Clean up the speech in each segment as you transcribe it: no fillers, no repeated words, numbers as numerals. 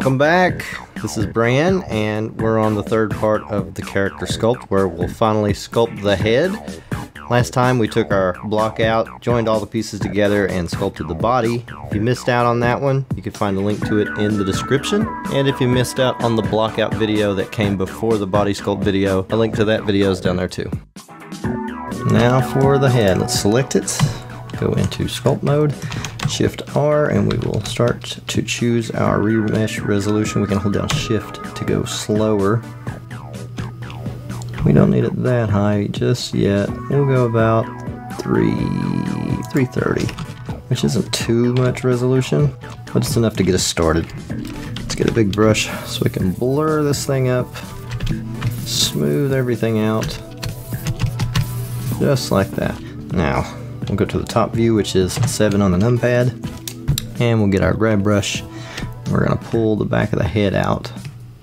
Welcome back. This is Bran, and we're on the third part of the character sculpt where we'll finally sculpt the head. Last time we took our block out, joined all the pieces together, and sculpted the body. If you missed out on that one, you can find a link to it in the description. And if you missed out on the block out video that came before the body sculpt video, a link to that video is down there too. Now for the head, let's select it, go into sculpt mode, Shift R, and we will start to choose our remesh resolution. We can hold down Shift to go slower. We don't need it that high just yet. We'll go about 330, which isn't too much resolution, but it's enough to get us started. Let's get a big brush so we can blur this thing up, smooth everything out, just like that. Now, we'll go to the top view, which is 7 on the numpad, and we'll get our grab brush. We're gonna pull the back of the head out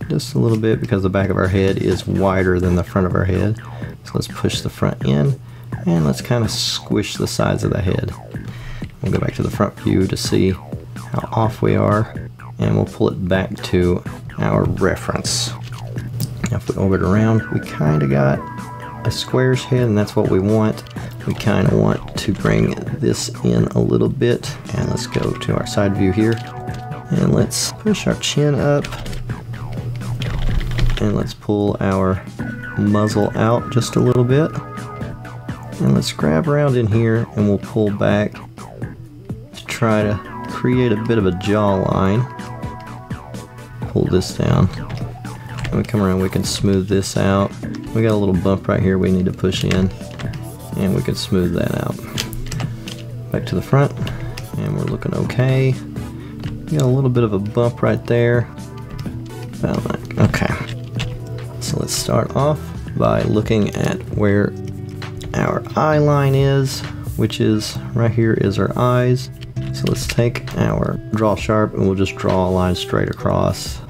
just a little bit because the back of our head is wider than the front of our head. So let's push the front in, and let's kind of squish the sides of the head. We'll go back to the front view to see how off we are, and we'll pull it back to our reference. Now if we orbit around, we kind of got a squarish head, and that's what we want. We kind of want to bring this in a little bit, and let's go to our side view here, and let's push our chin up, and let's pull our muzzle out just a little bit, and let's grab around in here and we'll pull back to try to create a bit of a jawline. Pull this down. When we come around, we can smooth this out. We got a little bump right here we need to push in, and we can smooth that out. Back to the front, and we're looking okay. We got a little bit of a bump right there. About like, okay. So let's start off by looking at where our eye line is, which is right here is our eyes. So let's take our draw sharp and we'll just draw a line straight across.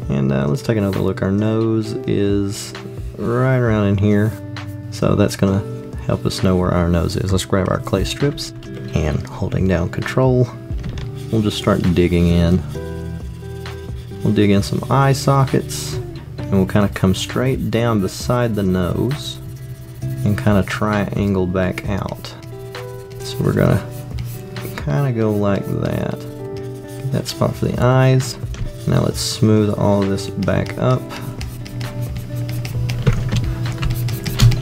And let's take another look. Our nose is right around in here, so that's gonna help us know where our nose is. Let's grab our clay strips, and holding down Control, we'll just start digging in. We'll dig in some eye sockets, and we'll kind of come straight down beside the nose and kind of triangle back out. So we're gonna kind of go like that. Get that spot for the eyes. Now let's smooth all of this back up.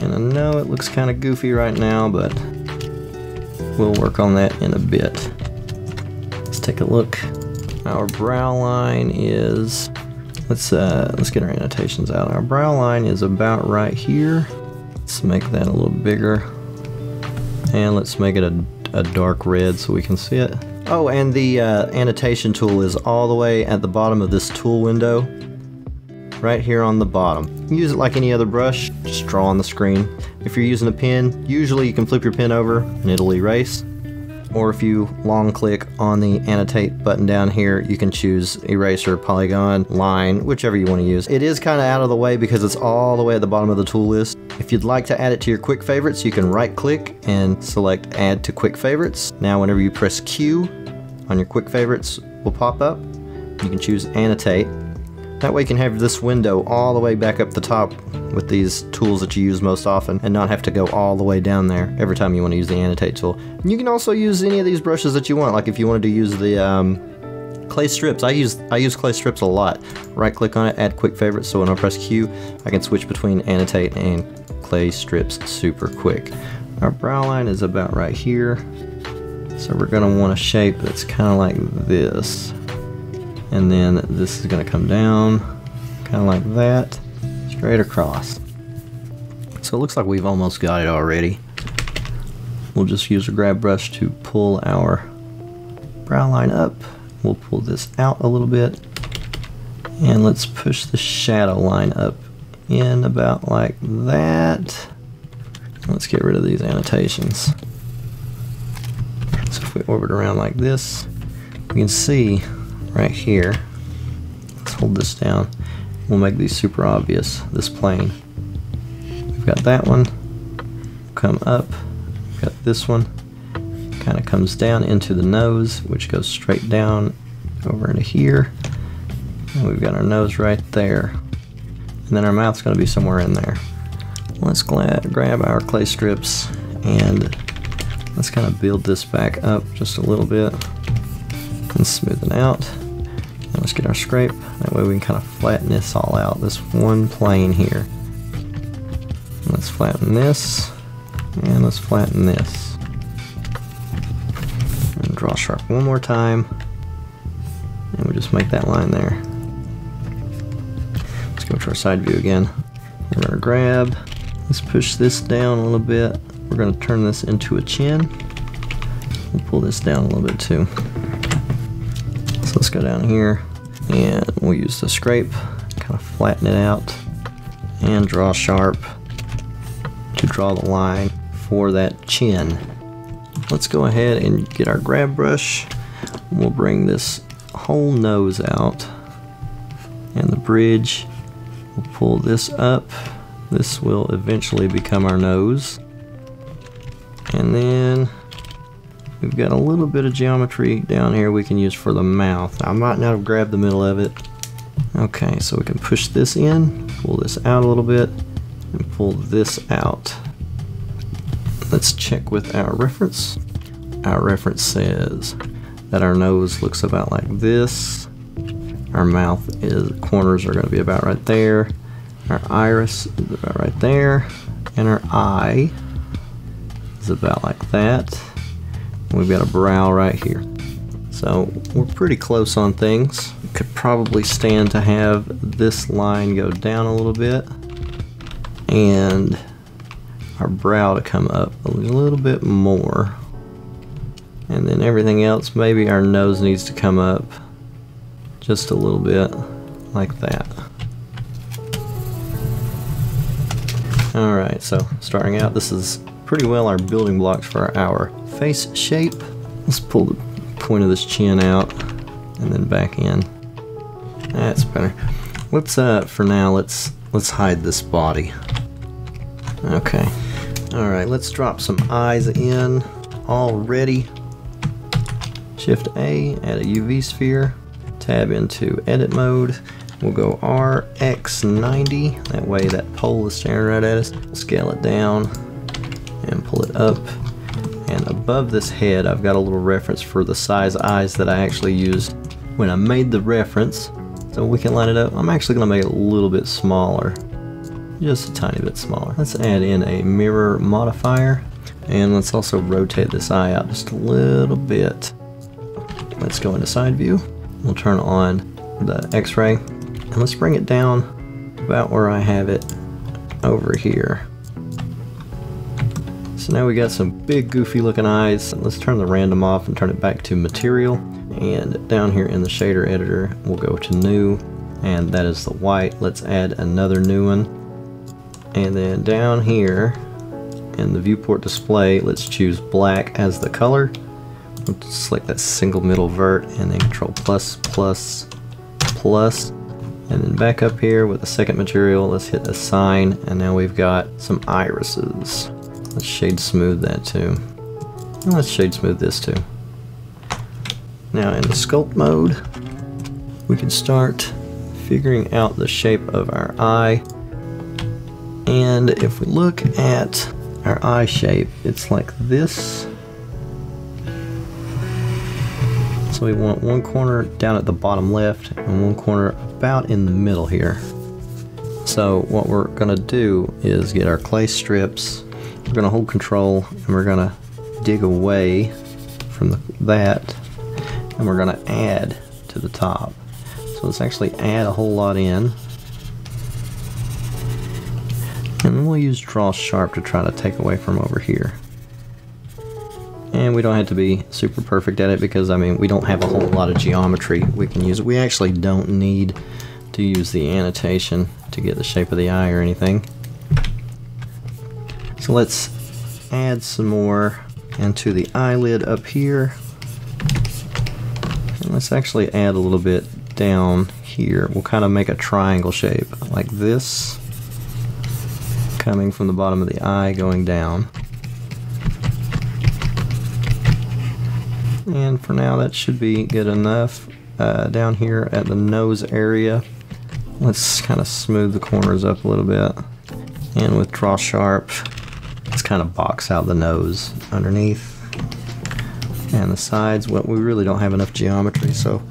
And I know it looks kind of goofy right now, but we'll work on that in a bit. Let's take a look. Our brow line is, let's get our annotations out. Our brow line is about right here. Let's make that a little bigger, and let's make it a dark red so we can see it. Oh, and the annotation tool is all the way at the bottom of this tool window, right here on the bottom. Use it like any other brush, just draw on the screen. If you're using a pen, usually you can flip your pen over and it'll erase. Or if you long click on the annotate button down here, you can choose eraser, polygon, line, whichever you want to use. It is kind of out of the way because it's all the way at the bottom of the tool list. If you'd like to add it to your quick favorites, you can right click and select add to quick favorites. Now whenever you press Q on your quick favorites will pop up. You can choose annotate. That way you can have this window all the way back up the top with these tools that you use most often, and not have to go all the way down there every time you want to use the annotate tool. And you can also use any of these brushes that you want, like if you wanted to use the clay strips. I use clay strips a lot. Right click on it, add quick favorites, so when I press Q I can switch between annotate and clay strips super quick. Our brow line is about right here, so we're going to want a shape that's kind of like this. And then this is going to come down, kind of like that, straight across. So it looks like we've almost got it already. We'll just use a grab brush to pull our brow line up. We'll pull this out a little bit, and let's push the shadow line up in about like that. Let's get rid of these annotations. So if we orbit around like this, we can see right here. Let's hold this down. We'll make these super obvious, this plane. We've got that one, come up, we've got this one, kind of comes down into the nose, which goes straight down over into here. And we've got our nose right there. And then our mouth's going to be somewhere in there. Let's grab our clay strips and let's kind of build this back up just a little bit and smooth it out. And let's get our scrape. That way we can kind of flatten this all out, this one plane here. And let's flatten this, and let's flatten this. And draw sharp one more time, and we just make that line there. Let's go to our side view again. We're going to grab, let's push this down a little bit. We're going to turn this into a chin. We'll pull this down a little bit too. So let's go down here and we'll use the scrape, kind of flatten it out and draw sharp to draw the line for that chin. Let's go ahead and get our grab brush. We'll bring this whole nose out and the bridge. We'll pull this up. This will eventually become our nose. And then we've got a little bit of geometry down here we can use for the mouth. I might not have grabbed the middle of it. Okay, so we can push this in, pull this out a little bit, and pull this out. Let's check with our reference. Our reference says that our nose looks about like this. Our mouth corners are going to be about right there. Our iris is about right there. And our eye is about like that. And we've got a brow right here. So we're pretty close on things. Could probably stand to have this line go down a little bit and our brow to come up a little bit more. And then everything else, maybe our nose needs to come up just a little bit like that. Alright, so starting out, this is pretty well our building blocks for our face shape. Let's pull the point of this chin out and then back in. That's better. Let's for now let's hide this body. Okay. Alright, let's drop some eyes in already. Shift A, add a UV sphere, tab into edit mode. We'll go RX90, that way that pole is staring right at us. Scale it down and pull it up. And above this head, I've got a little reference for the size eyes that I actually used when I made the reference. So we can line it up. I'm actually going to make it a little bit smaller. Just a tiny bit smaller. Let's add in a mirror modifier. And let's also rotate this eye out just a little bit. Let's go into side view. We'll turn on the X-ray. And let's bring it down about where I have it over here. So now we got some big goofy looking eyes. Let's turn the random off and turn it back to material. And down here in the shader editor, we'll go to new, and that is the white. Let's add another new one. And then down here in the viewport display, let's choose black as the color. We'll select that single middle vert and then control plus, plus, plus. And then back up here with the second material, let's hit assign, and now we've got some irises. Let's shade smooth that too. And let's shade smooth this too. Now in the sculpt mode, we can start figuring out the shape of our eye. And if we look at our eye shape, it's like this. So we want one corner down at the bottom left and one corner about in the middle here. So what we're going to do is get our clay strips. We're going to hold control and we're going to dig away from that, and we're going to add to the top. So let's actually add a whole lot in. And then we'll use draw sharp to try to take away from over here. And we don't have to be super perfect at it because, I mean, we don't have a whole lot of geometry we can use. We actually don't need to use the annotation to get the shape of the eye or anything. So let's add some more into the eyelid up here. And let's actually add a little bit down here. We'll kind of make a triangle shape like this, coming from the bottom of the eye going down. And for now that should be good enough. down here at the nose area, let's kind of smooth the corners up a little bit. And with Draw Sharp, let's kind of box out the nose underneath. And the sides, well, we really don't have enough geometry, so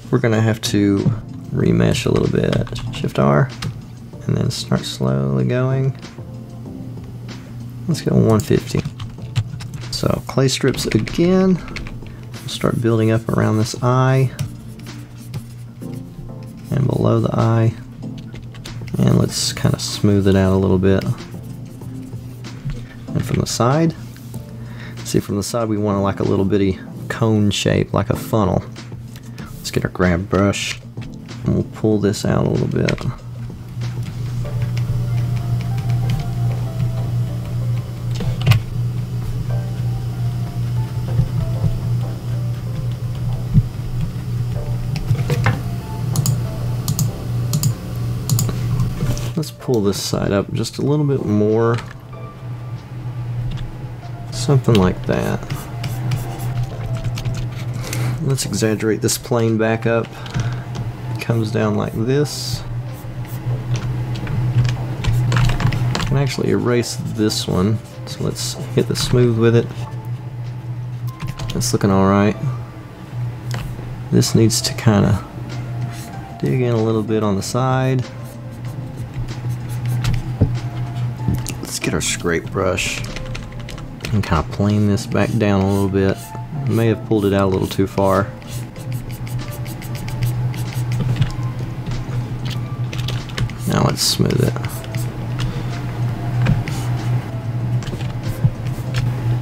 we're going to have to remesh a little bit. Shift R, and then start slowly going. Let's go 150. So clay strips again. We'll start building up around this eye and below the eye. And let's kind of smooth it out a little bit. And from the side, see, from the side we want like a little bitty cone shape, like a funnel. Let's get our grab brush and we'll pull this out a little bit. Let's pull this side up just a little bit more. Something like that. Let's exaggerate this plane back up. It comes down like this. I can actually erase this one. So let's hit the smooth with it. That's looking alright. This needs to kind of dig in a little bit on the side. Let's get our scrape brush and kind of plane this back down a little bit. May have pulled it out a little too far. Now let's smooth it.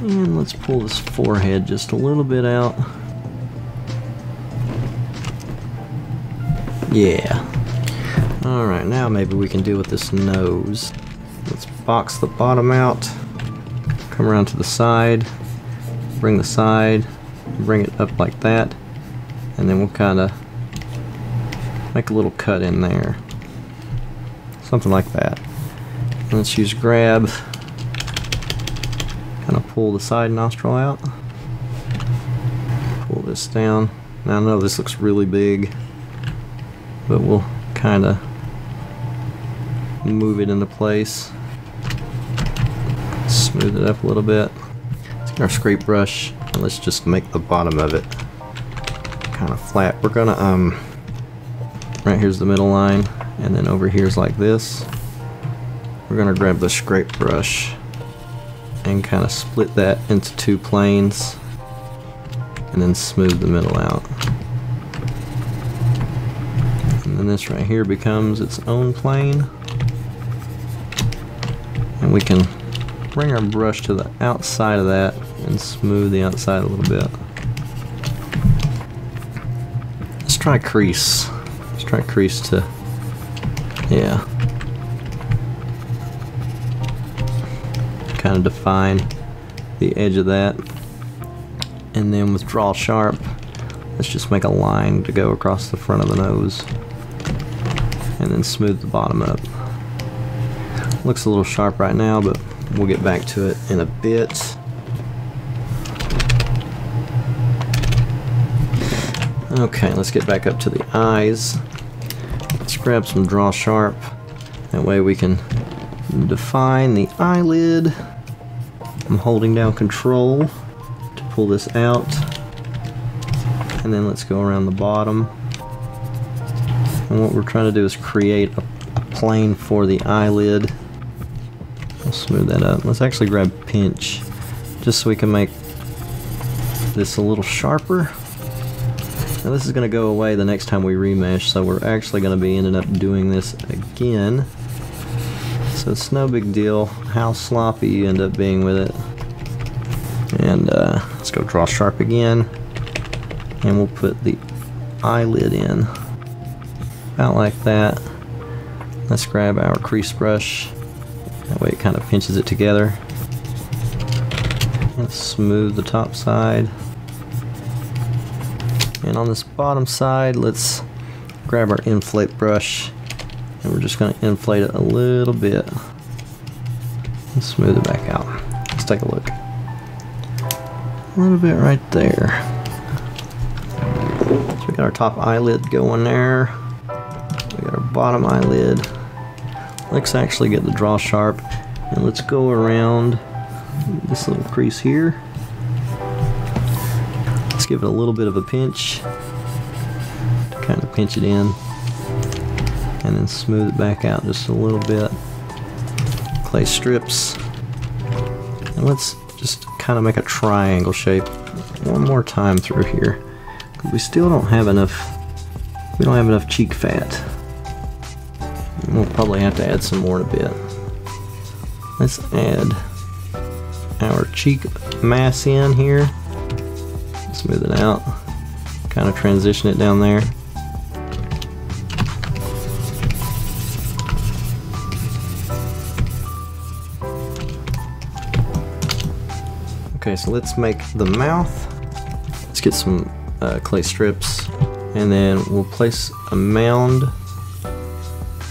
And let's pull this forehead just a little bit out. Yeah. Alright, now maybe we can deal with this nose. Let's box the bottom out. Come around to the side, bring the side, bring it up like that, and then we'll kind of make a little cut in there. Something like that. And let's use grab, kind of pull the side nostril out, pull this down. Now I know this looks really big, but we'll kind of move it into place. Smooth it up a little bit. Let's get our scrape brush and let's just make the bottom of it kind of flat. We're gonna right here's the middle line, and then over here's like this. We're gonna grab the scrape brush and kind of split that into two planes and then smooth the middle out. And then this right here becomes its own plane, and we can bring our brush to the outside of that and smooth the outside a little bit. Let's try crease. Let's try crease to, yeah, kind of define the edge of that. And then with Draw Sharp, let's just make a line to go across the front of the nose and then smooth the bottom up. Looks a little sharp right now, but we'll get back to it in a bit. Okay, let's get back up to the eyes. Let's grab some Draw Sharp. That way we can define the eyelid. I'm holding down Control to pull this out. And then let's go around the bottom. And what we're trying to do is create a plane for the eyelid. We'll smooth that up. Let's actually grab pinch just so we can make this a little sharper. Now this is going to go away the next time we remesh, so we're actually going to be ending up doing this again. So it's no big deal how sloppy you end up being with it. And let's go Draw Sharp again, and we'll put the eyelid in about like that. Let's grab our crease brush. That way it kind of pinches it together. Let's smooth the top side. And on this bottom side, let's grab our inflate brush, and we're just going to inflate it a little bit and smooth it back out. Let's take a look. A little bit right there. So we got our top eyelid going there. We got our bottom eyelid. Let's actually get the draw sharp, and let's go around this little crease here. Let's give it a little bit of a pinch. Kind of pinch it in, and then smooth it back out just a little bit. Clay strips, and let's just kind of make a triangle shape one more time through here. We still don't have enough. We don't have enough cheek fat. We'll probably have to add some more in a bit. Let's add our cheek mass in here. Smooth it out. Kind of transition it down there. Okay, so let's make the mouth. Let's get some clay strips, and then we'll place a mound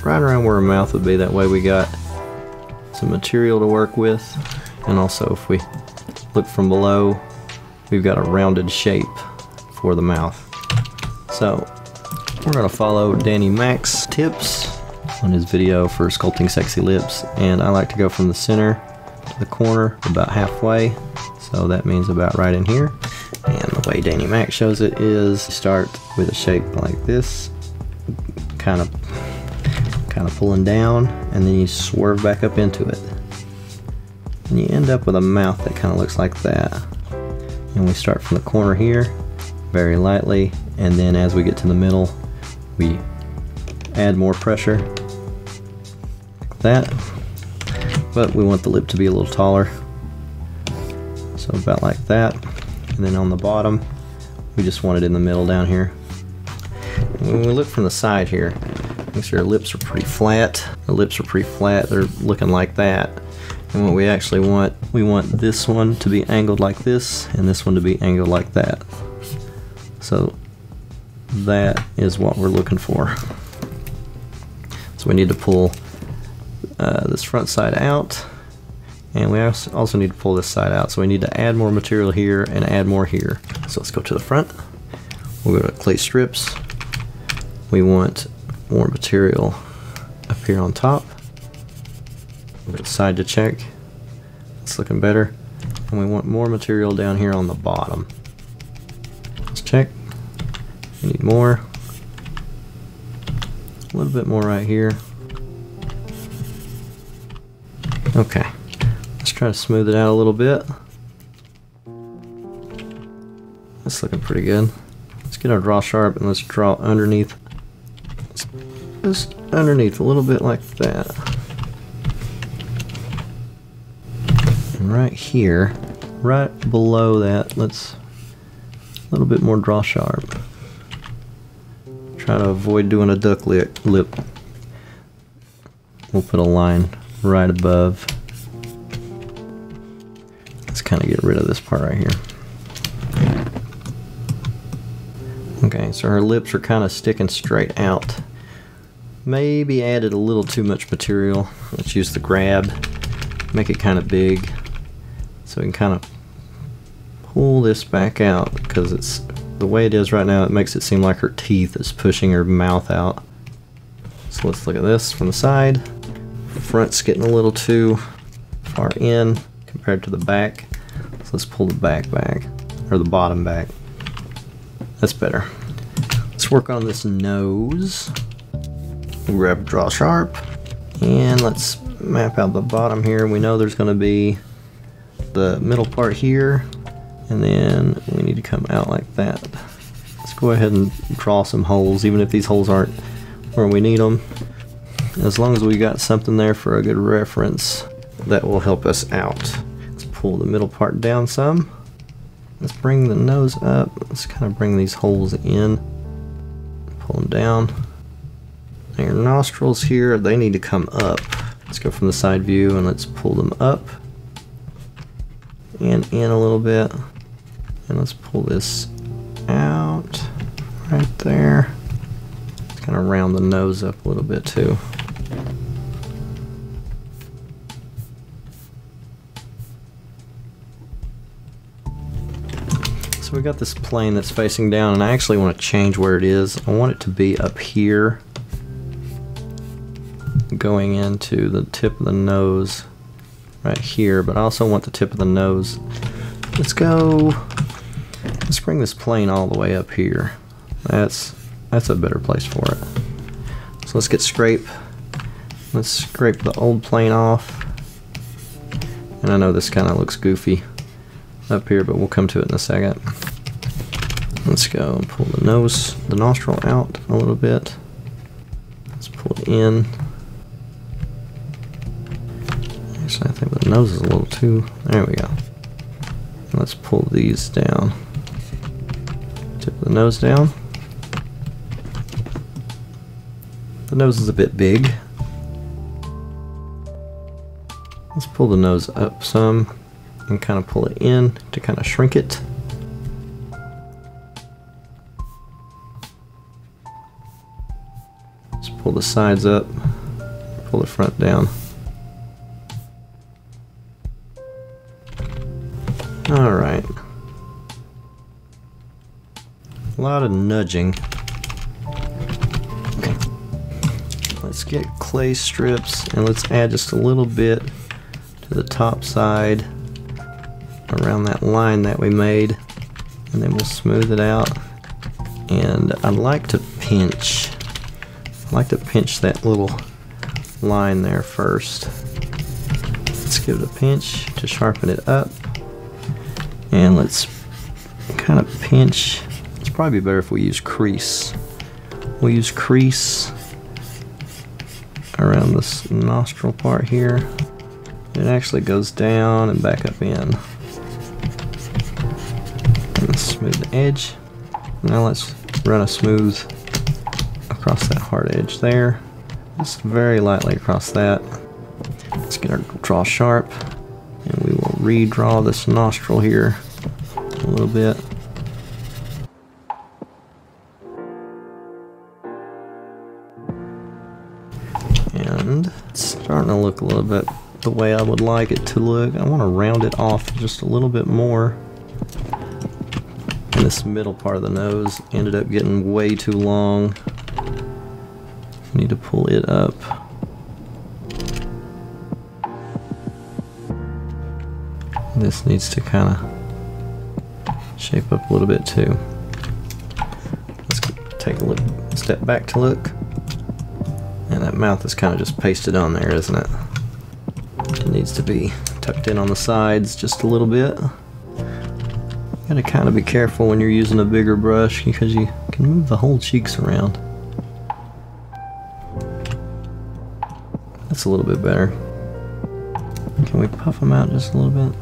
right around where a mouth would be. That way we got some material to work with, and also if we look from below, we've got a rounded shape for the mouth. So we're going to follow Danny Mac's tips on his video for sculpting sexy lips, and I like to go from the center to the corner about halfway. So that means about right in here. And the way Danny Mac shows it is you start with a shape like this, kind of pulling down, and then you swerve back up into it. And you end up with a mouth that kind of looks like that. And we start from the corner here, very lightly, and then as we get to the middle, we add more pressure, like that. But we want the lip to be a little taller. So about like that, and then on the bottom we just want it in the middle down here. And when we look from the side here, make sure our lips are pretty flat. The lips are pretty flat, they're looking like that. And what we actually want, we want this one to be angled like this, and this one to be angled like that. So that is what we're looking for. So we need to pull this front side out. And we also need to pull this side out, so we need to add more material here and add more here. So let's go to the front. We'll go to clay strips. We want more material up here on top. We'll go to side to check. It's looking better. And we want more material down here on the bottom. Let's check. We need more. A little bit more right here. Okay. Let's try to smooth it out a little bit. That's looking pretty good. Let's get our draw sharp and let's draw underneath. Just underneath a little bit like that. And right here, right below that, let's a little bit more draw sharp. Try to avoid doing a duck lip. We'll put a line right above. Let's kind of get rid of this part right here. Okay, so her lips are kind of sticking straight out. Maybe added a little too much material. Let's use the grab, make it kind of big, so we can kind of pull this back out, because it's the way it is right now, it makes it seem like her teeth is pushing her mouth out. So let's look at this from the side. The front's getting a little too far in compared to the back, so let's pull the back, or the bottom back. That's better. Let's work on this nose. We'll grab draw sharp, and let's map out the bottom here. We know there's going to be the middle part here, and then we need to come out like that. Let's go ahead and draw some holes, even if these holes aren't where we need them. As long as we got something there for a good reference, that will help us out. Let's pull the middle part down some. Let's bring the nose up. Let's kind of bring these holes in. Pull them down. And your nostrils here, they need to come up. Let's go from the side view and let's pull them up and in a little bit. And let's pull this out right there. Let's kind of round the nose up a little bit too. So we we got this plane that's facing down, and I actually want to change where it is. I want it to be up here, going into the tip of the nose right here, but I also want the tip of the nose. Let's bring this plane all the way up here. That's a better place for it. So let's get scrape. Let's scrape the old plane off. And I know this kind of looks goofy up here, but we'll come to it in a second. Let's go and pull the nostril out a little bit. Let's pull it in. Actually, I think the nose is a little too, there we go. Let's pull these down. Tip the nose down. The nose is a bit big. Let's pull the nose up some and kind of pull it in to kind of shrink it. Let's pull the sides up, pull the front down. Alright. A lot of nudging. Let's get clay strips and let's add just a little bit to the top side around that line that we made, and then we'll smooth it out. And I like to pinch that little line there first. Let's give it a pinch to sharpen it up, and let's kind of pinch. It's probably better if we use crease. We'll use crease around this nostril part here. It actually goes down and back up in. And smooth the edge. Now let's run a smooth across that hard edge there. Just very lightly across that. Let's get our draw sharp, and we will redraw this nostril here a little bit. And it's starting to look a little bit the way I would like it to look. I want to round it off just a little bit more. And this middle part of the nose ended up getting way too long. Need to pull it up. This needs to kind of shape up a little bit too. Let's take a look, step back to look. And that mouth is kind of just pasted on there, isn't it? It needs to be tucked in on the sides just a little bit. You gotta kind of be careful when you're using a bigger brush because you can move the whole cheeks around. That's a little bit better. Can we puff them out just a little bit?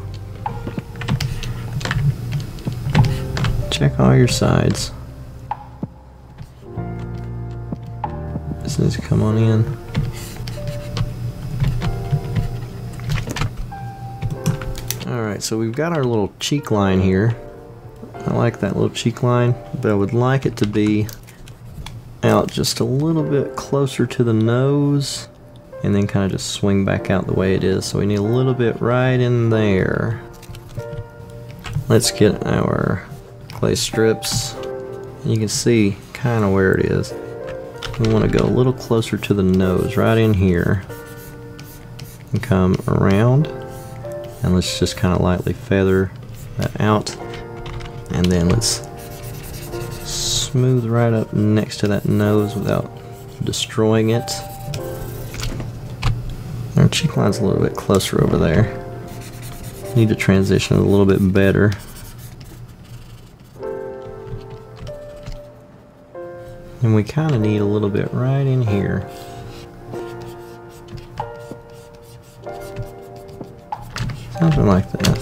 Check all your sides. This needs to come on in. Alright, so we've got our little cheek line here. I like that little cheek line, but I would like it to be out just a little bit closer to the nose, and then kind of just swing back out the way it is. So we need a little bit right in there. Let's get our clay strips. You can see kind of where it is. We want to go a little closer to the nose, right in here, and come around, and let's just kind of lightly feather that out, and then let's smooth right up next to that nose without destroying it. Our cheek line's a little bit closer over there. Need to transition it a little bit better. And we kind of need a little bit right in here. Something like that.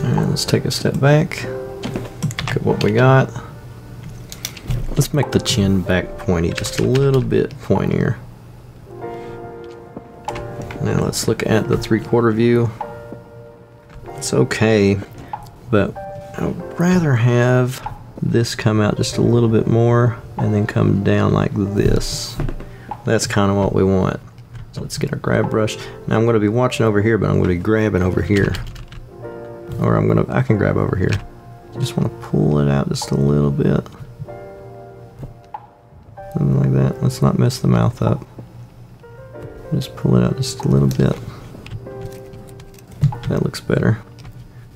And let's take a step back. Look at what we got. Let's make the chin back pointy, just a little bit pointier. Now let's look at the 3/4 view. It's okay, but I would rather have this come out just a little bit more and then come down like this. That's kind of what we want. So let's get our grab brush. Now I'm going to be watching over here, but I'm going to be grabbing over here. or I can grab over here. Just want to pull it out just a little bit. Something like that. Let's not mess the mouth up. Just pull it out just a little bit. That looks better.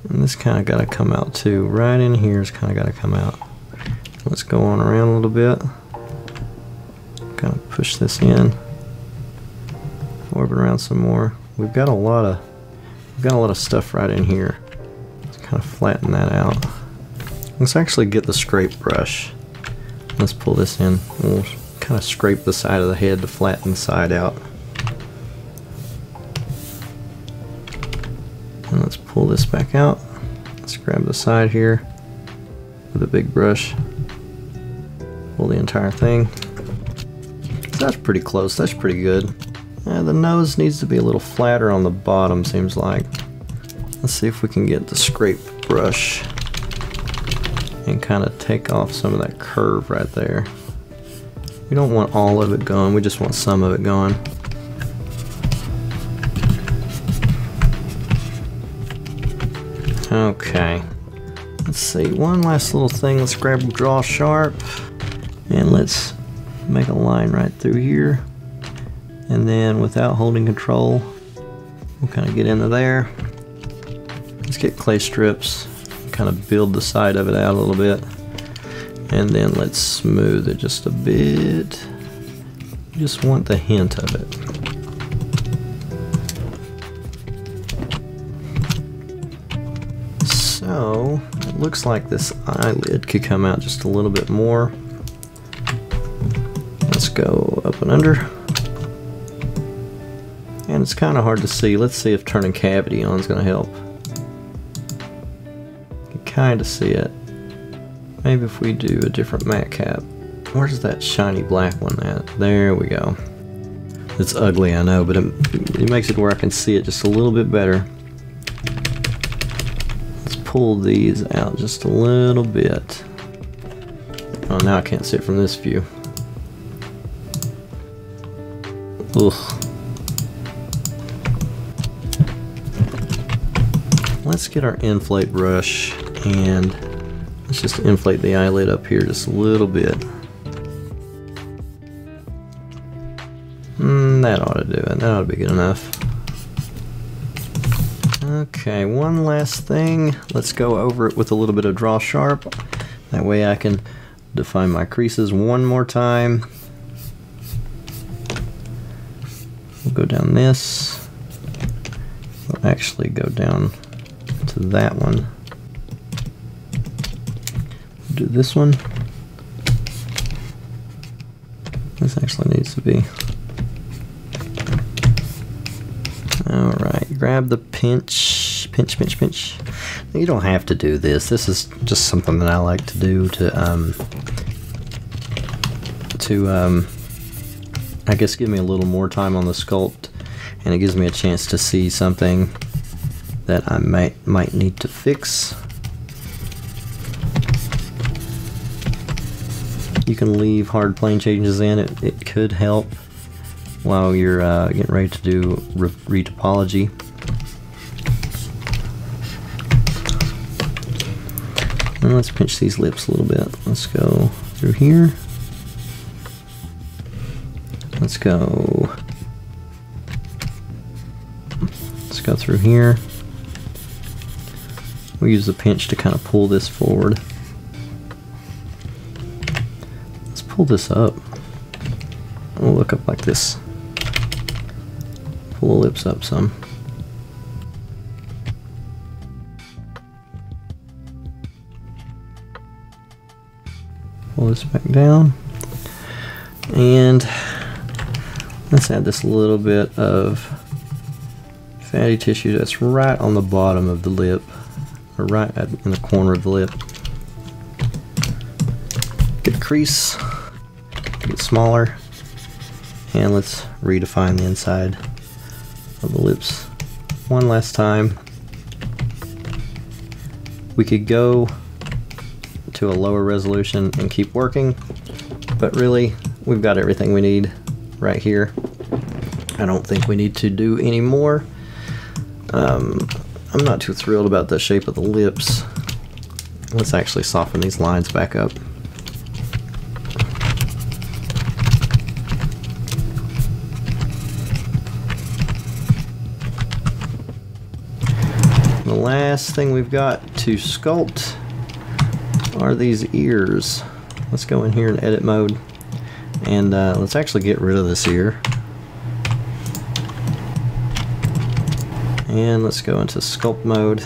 And this kind of got to come out too. Right in here is kind of got to come out. Let's go on around a little bit. Kind of push this in. Orbit around some more. We've got a lot of stuff right in here. Let's kind of flatten that out. Let's actually get the scrape brush. Let's pull this in. We'll kind of scrape the side of the head to flatten the side out. And let's pull this back out. Let's grab the side here with a big brush. Pull the entire thing. So that's pretty close. That's pretty good. The nose needs to be a little flatter on the bottom, seems like. Let's see if we can get the scrape brush and kind of take off some of that curve right there. We don't want all of it going, we just want some of it going. Okay, let's see, one last little thing. Let's grab draw sharp and let's make a line right through here, and then without holding control we'll kind of get into there. Let's get clay strips, kind of build the side of it out a little bit, and then let's smooth it just a bit. You just want the hint of it. So it looks like this eyelid could come out just a little bit more. Let's go up and under. And it's kind of hard to see. Let's see if turning cavity on is going to help. You can kind of see it. Maybe if we do a different matte cap. Where's that shiny black one at? There we go. It's ugly, I know, but it makes it where I can see it just a little bit better. Let's pull these out just a little bit. Oh, now I can't see it from this view. Ugh. Let's get our inflate brush and let's just inflate the eyelid up here just a little bit. That ought to do it. That ought to be good enough. Okay, one last thing. Let's go over it with a little bit of draw sharp. That way I can define my creases one more time. We'll go down this. We'll actually go down to that one. Do this one. This actually needs to be. Alright, grab the pinch. You don't have to do this. This is just something that I like to do to I guess give me a little more time on the sculpt, and it gives me a chance to see something that I might need to fix. You can leave hard plane changes in. It could help while you're getting ready to do retopology. And let's pinch these lips a little bit. Let's go through here. Let's go through here. We'll use the pinch to kind of pull this forward. Let's pull this up. We'll look up like this. Pull the lips up some. Pull this back down. And let's add this little bit of fatty tissue that's right on the bottom of the lip, or right in the corner of the lip. Get a crease, get smaller, and let's redefine the inside of the lips one last time. We could go to a lower resolution and keep working, but really we've got everything we need right here. I don't think we need to do any more. I'm not too thrilled about the shape of the lips. Let's actually soften these lines back up. The last thing we've got to sculpt are these ears. Let's go in here in edit mode and let's actually get rid of this ear. And let's go into sculpt mode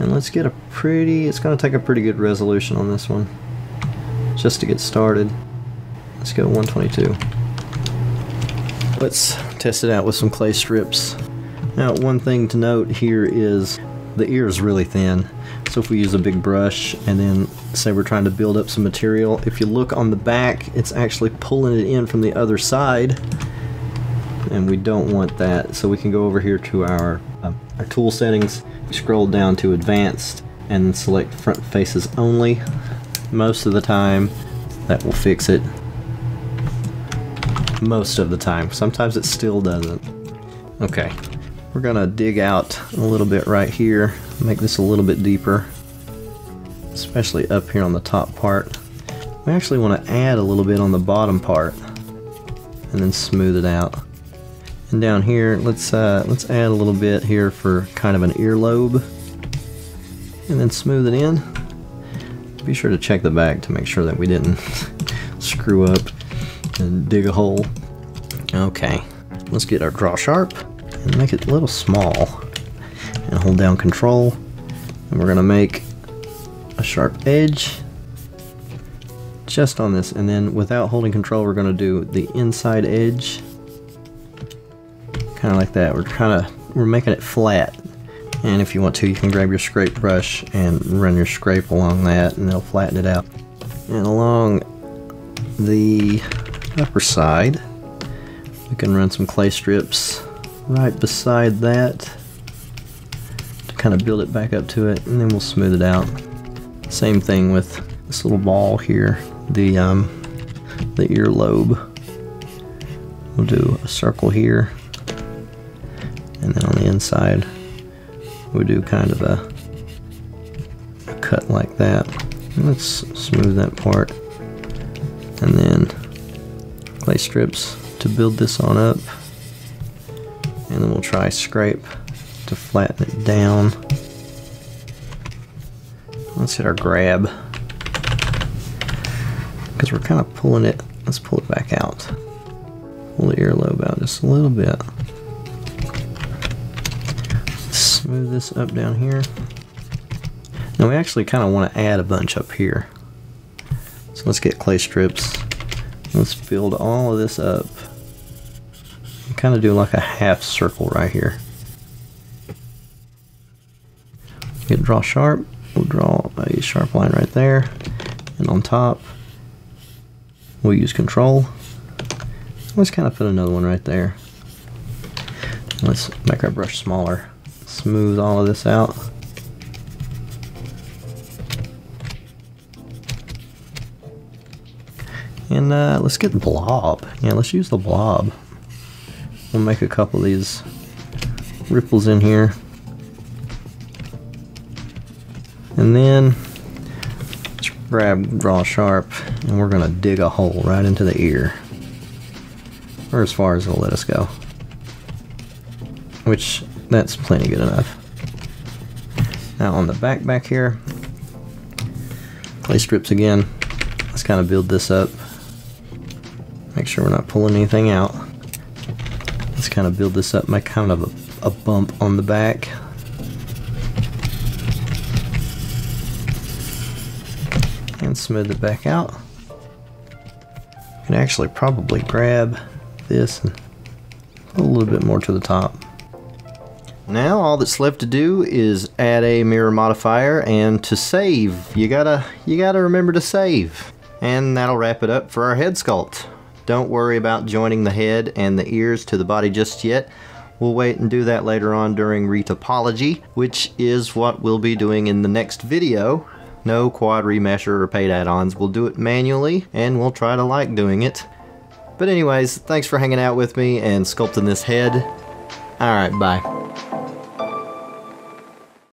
and let's get a pretty, it's going to take a pretty good resolution on this one just to get started. Let's go 122. Let's test it out with some clay strips. Now, one thing to note here is the ear is really thin, so if we use a big brush and then say we're trying to build up some material, if you look on the back, it's actually pulling it in from the other side, and we don't want that. So we can go over here to our tool settings, scroll down to advanced, and select front faces only. Most of the time that will fix it. Most of the time. Sometimes it still doesn't. Okay, we're gonna dig out a little bit right here, make this a little bit deeper, especially up here on the top part. We actually want to add a little bit on the bottom part and then smooth it out. And down here, let's add a little bit here for kind of an earlobe, and then smooth it in. Be sure to check the back to make sure that we didn't screw up and dig a hole. Okay, let's get our draw sharp and make it a little small, and hold down control, and we're gonna make a sharp edge just on this, and then without holding control we're gonna do the inside edge. Kind of like that. We're making it flat, and if you want to, you can grab your scrape brush and run your scrape along that, and it'll flatten it out. And along the upper side, we can run some clay strips right beside that to kind of build it back up to it, and then we'll smooth it out. Same thing with this little ball here, the earlobe. We'll do a circle here. And then on the inside, we do kind of a cut like that. And let's smooth that part. And then clay strips to build this on up. And then we'll try scrape to flatten it down. Let's hit our grab, because we're kind of pulling it. Let's pull it back out. Pull the earlobe out just a little bit. Smooth this up down here. Now we actually kind of want to add a bunch up here. So let's get clay strips. Let's build all of this up. And kind of do like a half circle right here. Get draw sharp. We'll draw a sharp line right there. And on top, we'll use control. Let's kind of put another one right there. Let's make our brush smaller. Smooth all of this out. And let's get the blob. Yeah, let's use the blob. We'll make a couple of these ripples in here. And then let's grab draw sharp, and we're gonna dig a hole right into the ear, or as far as it'll let us go, which that's plenty good enough. Now on the back here, clay strips again. Let's kind of build this up. Make sure we're not pulling anything out. Let's kind of build this up, make kind of a bump on the back. And smooth it back out. You can actually probably grab this and put a little bit more to the top. Now all that's left to do is add a mirror modifier and to save. You gotta remember to save. And that'll wrap it up for our head sculpt. Don't worry about joining the head and the ears to the body just yet. We'll wait and do that later on during retopology, which is what we'll be doing in the next video. No quad remesher or paid add-ons. We'll do it manually, and we'll try to like doing it. But anyways, thanks for hanging out with me and sculpting this head. Alright, bye.